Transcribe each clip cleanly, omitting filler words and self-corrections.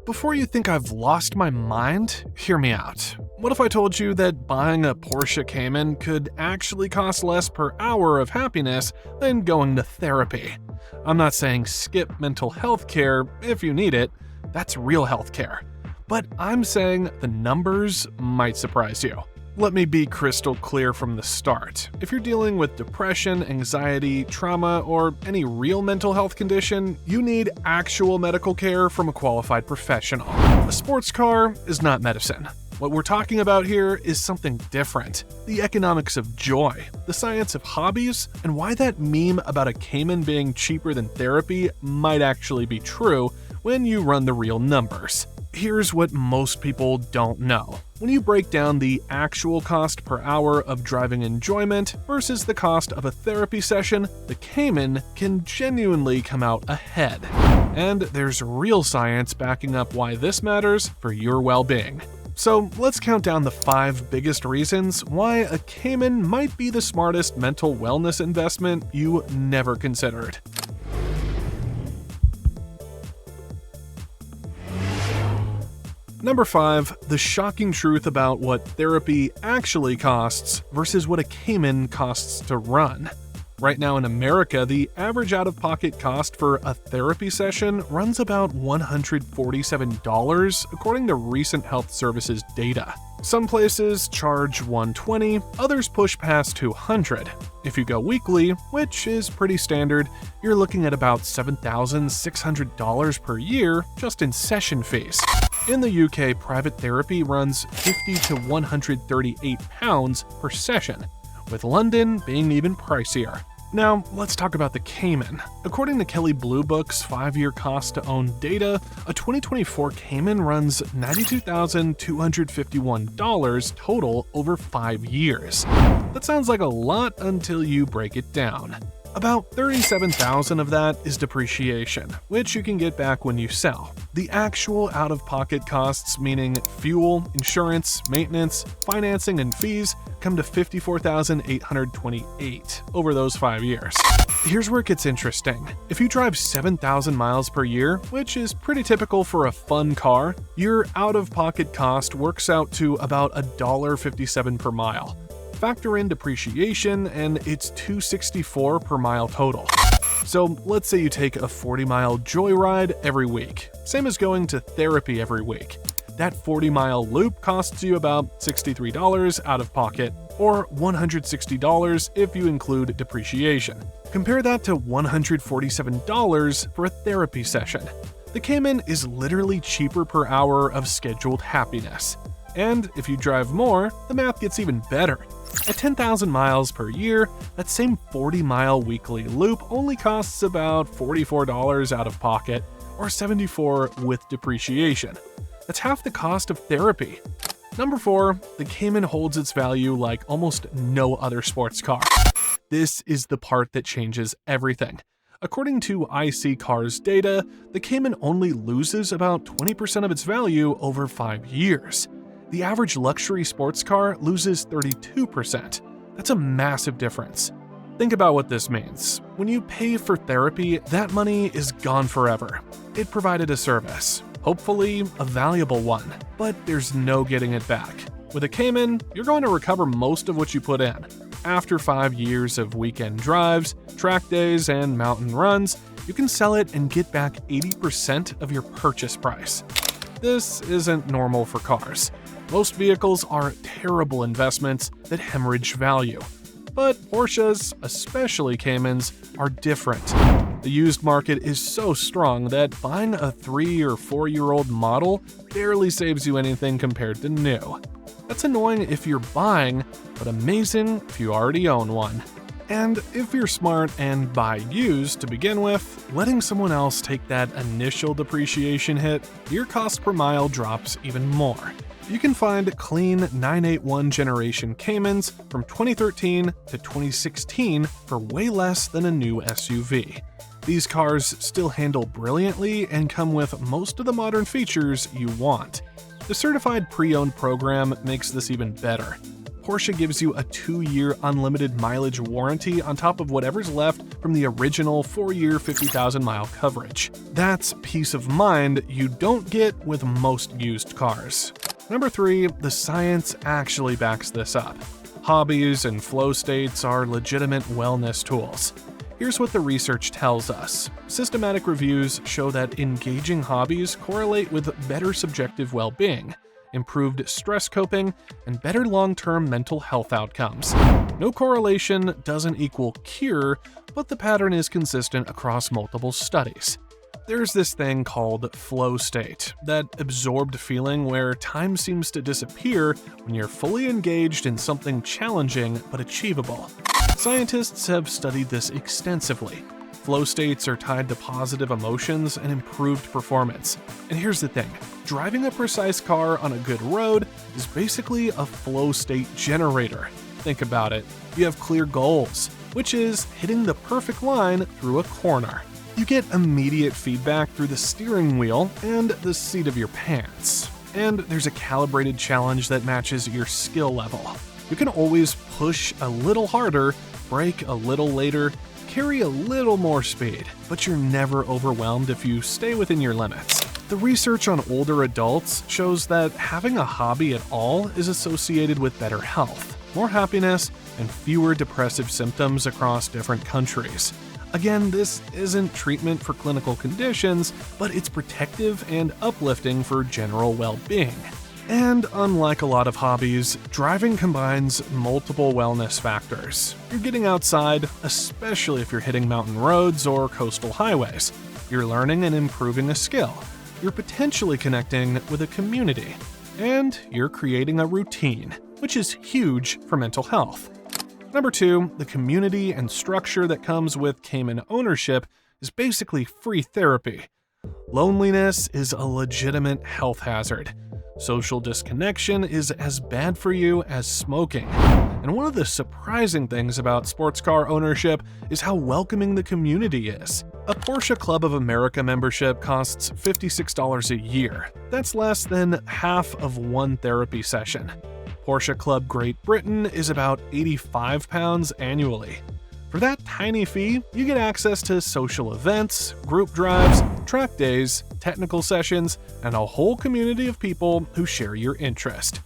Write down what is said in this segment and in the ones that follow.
Before you think I've lost my mind, hear me out. What if I told you that buying a Porsche Cayman could actually cost less per hour of happiness than going to therapy? I'm not saying skip mental health care if you need it, that's real health care. But I'm saying the numbers might surprise you. Let me be crystal clear from the start. If you're dealing with depression, anxiety, trauma, or any real mental health condition, you need actual medical care from a qualified professional. A sports car is not medicine. What we're talking about here is something different. The economics of joy, the science of hobbies, and why that meme about a Cayman being cheaper than therapy might actually be true when you run the real numbers. Here's what most people don't know. When you break down the actual cost per hour of driving enjoyment versus the cost of a therapy session, the Cayman can genuinely come out ahead. And there's real science backing up why this matters for your well-being. So let's count down the 5 biggest reasons why a Cayman might be the smartest mental wellness investment you never considered. Number 5, the shocking truth about what therapy actually costs versus what a Cayman costs to run. Right now in America, the average out-of-pocket cost for a therapy session runs about $147 according to recent health services data. Some places charge $120, others push past $200. If you go weekly, which is pretty standard, you're looking at about $7,600 per year just in session fees. In the UK, private therapy runs £50 to £138 per session, with London being even pricier. Now, let's talk about the Cayman. According to Kelley Blue Book's 5-year cost-to-own data, a 2024 Cayman runs $92,251 total over 5 years. That sounds like a lot until you break it down. About $37,000 of that is depreciation, which you can get back when you sell. The actual out-of-pocket costs, meaning fuel, insurance, maintenance, financing, and fees, come to $54,828 over those 5 years. Here's where it gets interesting. If you drive 7,000 miles per year, which is pretty typical for a fun car, your out-of-pocket cost works out to about $1.57 per mile. Factor in depreciation, and it's $264 per mile total. So let's say you take a 40-mile joyride every week, same as going to therapy every week. That 40-mile loop costs you about $63 out of pocket, or $160 if you include depreciation. Compare that to $147 for a therapy session. The Cayman is literally cheaper per hour of scheduled happiness. And if you drive more, the math gets even better. At 10,000 miles per year, that same 40-mile weekly loop only costs about $44 out of pocket, or $74 with depreciation. That's half the cost of therapy. Number 4, the Cayman holds its value like almost no other sports car. This is the part that changes everything. According to IC Cars data, the Cayman only loses about 20% of its value over 5 years. The average luxury sports car loses 32%. That's a massive difference. Think about what this means. When you pay for therapy, that money is gone forever. It provided a service, hopefully a valuable one, but there's no getting it back. With a Cayman, you're going to recover most of what you put in. After 5 years of weekend drives, track days, and mountain runs, you can sell it and get back 80% of your purchase price. This isn't normal for cars. Most vehicles are terrible investments that hemorrhage value. But Porsches, especially Caymans, are different. The used market is so strong that buying a 3 or 4-year-old model barely saves you anything compared to new. That's annoying if you're buying, but amazing if you already own one. And if you're smart and buy used to begin with, letting someone else take that initial depreciation hit, your cost per mile drops even more. You can find clean 981 generation Caymans from 2013 to 2016 for way less than a new SUV. These cars still handle brilliantly and come with most of the modern features you want. The certified pre-owned program makes this even better. Porsche gives you a 2-year unlimited mileage warranty on top of whatever's left from the original 4-year 50,000-mile coverage. That's peace of mind you don't get with most used cars. Number 3, the science actually backs this up. Hobbies and flow states are legitimate wellness tools. Here's what the research tells us. Systematic reviews show that engaging hobbies correlate with better subjective well-being, improved stress coping, and better long-term mental health outcomes. No correlation doesn't equal cure, but the pattern is consistent across multiple studies. There's this thing called flow state, that absorbed feeling where time seems to disappear when you're fully engaged in something challenging but achievable. Scientists have studied this extensively. Flow states are tied to positive emotions and improved performance. And here's the thing, driving a precise car on a good road is basically a flow state generator. Think about it. You have clear goals, which is hitting the perfect line through a corner. You get immediate feedback through the steering wheel and the seat of your pants. And there's a calibrated challenge that matches your skill level. You can always push a little harder, brake a little later, carry a little more speed, but you're never overwhelmed if you stay within your limits. The research on older adults shows that having a hobby at all is associated with better health, more happiness, and fewer depressive symptoms across different countries. Again, this isn't treatment for clinical conditions, but it's protective and uplifting for general well-being. And unlike a lot of hobbies, driving combines multiple wellness factors. You're getting outside, especially if you're hitting mountain roads or coastal highways. You're learning and improving a skill. You're potentially connecting with a community. And you're creating a routine, which is huge for mental health. Number 2, the community and structure that comes with Cayman ownership is basically free therapy. Loneliness is a legitimate health hazard. Social disconnection is as bad for you as smoking. And one of the surprising things about sports car ownership is how welcoming the community is. A Porsche Club of America membership costs $56 a year. That's less than half of one therapy session. Porsche Club Great Britain is about £85 annually. For that tiny fee, you get access to social events, group drives, track days, technical sessions, and a whole community of people who share your interest.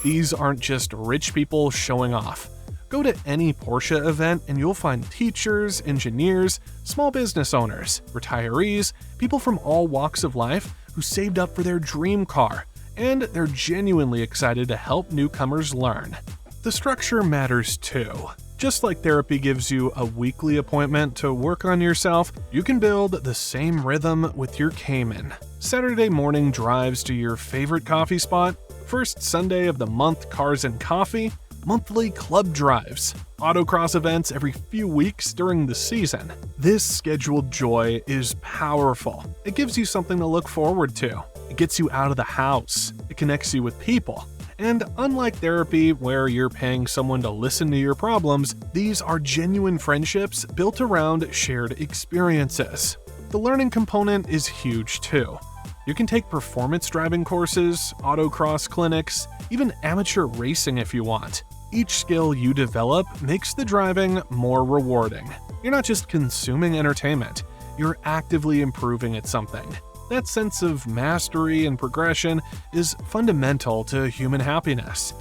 These aren't just rich people showing off. Go to any Porsche event and you'll find teachers, engineers, small business owners, retirees, people from all walks of life who saved up for their dream car, and they're genuinely excited to help newcomers learn. The structure matters too. Just like therapy gives you a weekly appointment to work on yourself, you can build the same rhythm with your Cayman. Saturday morning drives to your favorite coffee spot, first Sunday of the month cars and coffee, monthly club drives, autocross events every few weeks during the season. This scheduled joy is powerful. It gives you something to look forward to. It gets you out of the house. It connects you with people. And unlike therapy, where you're paying someone to listen to your problems, these are genuine friendships built around shared experiences. The learning component is huge too. You can take performance driving courses, autocross clinics, even amateur racing if you want. Each skill you develop makes the driving more rewarding. You're not just consuming entertainment, you're actively improving at something. That sense of mastery and progression is fundamental to human happiness.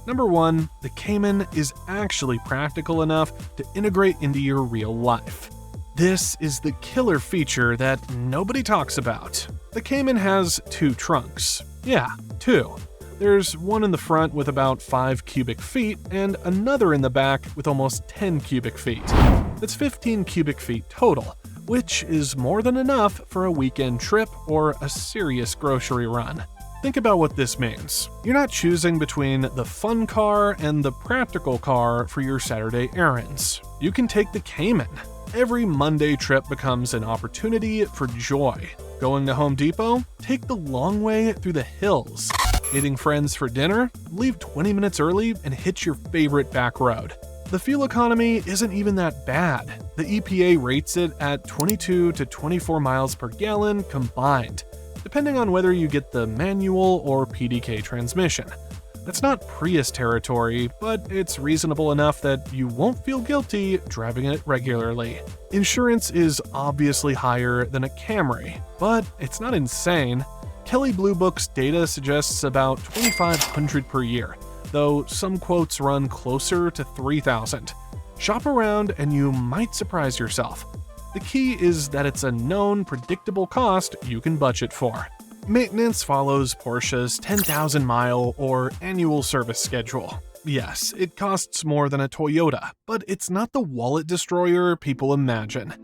Number 1, the Cayman is actually practical enough to integrate into your real life. This is the killer feature that nobody talks about. The Cayman has 2 trunks. Yeah, 2. There's one in the front with about 5 cubic feet and another in the back with almost 10 cubic feet. That's 15 cubic feet total, which is more than enough for a weekend trip or a serious grocery run. Think about what this means. You're not choosing between the fun car and the practical car for your Saturday errands. You can take the Cayman. Every Monday trip becomes an opportunity for joy. Going to Home Depot? Take the long way through the hills. Meeting friends for dinner? Leave 20 minutes early and hit your favorite back road. The fuel economy isn't even that bad. The EPA rates it at 22 to 24 miles per gallon combined, depending on whether you get the manual or PDK transmission. That's not Prius territory, but it's reasonable enough that you won't feel guilty driving it regularly. Insurance is obviously higher than a Camry, but it's not insane. Kelley Blue Book's data suggests about $2,500 per year, though some quotes run closer to $3,000. Shop around and you might surprise yourself. The key is that it's a known, predictable cost you can budget for. Maintenance follows Porsche's 10,000-mile or annual service schedule. Yes, it costs more than a Toyota, but it's not the wallet destroyer people imagine.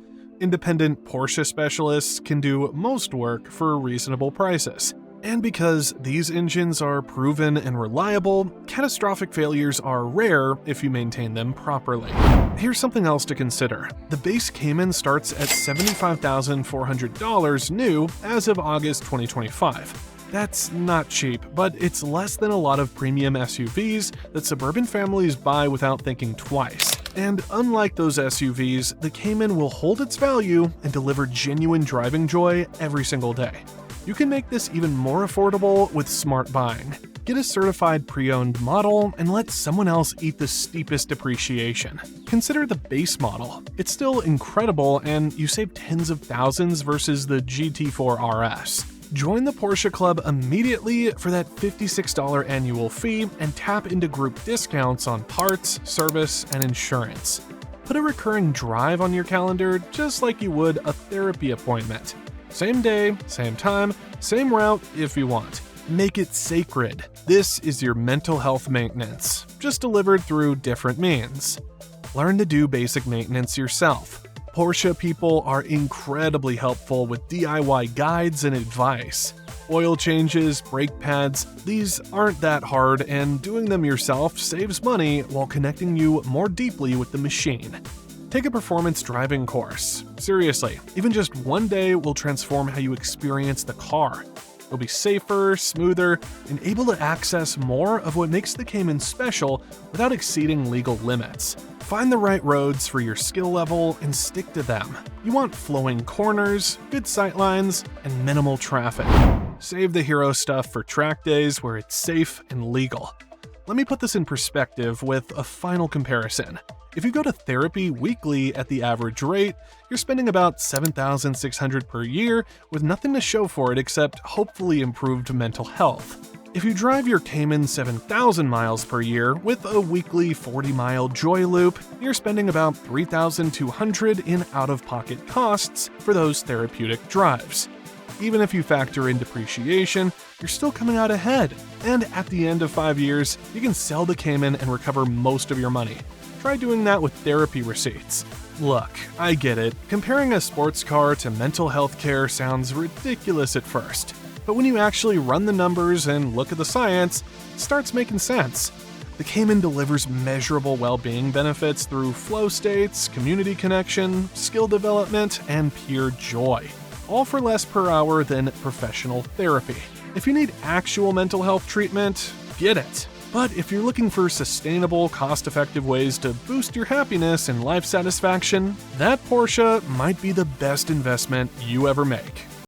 Independent Porsche specialists can do most work for reasonable prices. And because these engines are proven and reliable, catastrophic failures are rare if you maintain them properly. Here's something else to consider. The base Cayman starts at $75,400 new as of August 2025. That's not cheap, but it's less than a lot of premium SUVs that suburban families buy without thinking twice. And unlike those SUVs, the Cayman will hold its value and deliver genuine driving joy every single day. You can make this even more affordable with smart buying. Get a certified pre-owned model and let someone else eat the steepest depreciation. Consider the base model. It's still incredible and you save tens of thousands versus the GT4 RS. Join the Porsche Club immediately for that $56 annual fee and tap into group discounts on parts, service, and insurance. Put a recurring drive on your calendar just like you would a therapy appointment. Same day, same time, same route if you want. Make it sacred. This is your mental health maintenance, just delivered through different means. Learn to do basic maintenance yourself. Porsche people are incredibly helpful with DIY guides and advice. Oil changes, brake pads, these aren't that hard, and doing them yourself saves money while connecting you more deeply with the machine. Take a performance driving course. Seriously, even just one day will transform how you experience the car. You'll be safer, smoother, and able to access more of what makes the Cayman special without exceeding legal limits. Find the right roads for your skill level and stick to them. You want flowing corners, good sightlines, and minimal traffic. Save the hero stuff for track days where it's safe and legal. Let me put this in perspective with a final comparison. If you go to therapy weekly at the average rate, you're spending about $7,600 per year with nothing to show for it except hopefully improved mental health. If you drive your Cayman 7,000 miles per year with a weekly 40-mile joy loop, you're spending about $3,200 in out-of-pocket costs for those therapeutic drives. Even if you factor in depreciation, you're still coming out ahead. And at the end of 5 years, you can sell the Cayman and recover most of your money. Try doing that with therapy receipts. Look, I get it. Comparing a sports car to mental health care sounds ridiculous at first. But when you actually run the numbers and look at the science, it starts making sense. The Cayman delivers measurable well-being benefits through flow states, community connection, skill development, and pure joy. All for less per hour than professional therapy. If you need actual mental health treatment, get it. But if you're looking for sustainable, cost-effective ways to boost your happiness and life satisfaction, that Porsche might be the best investment you ever make.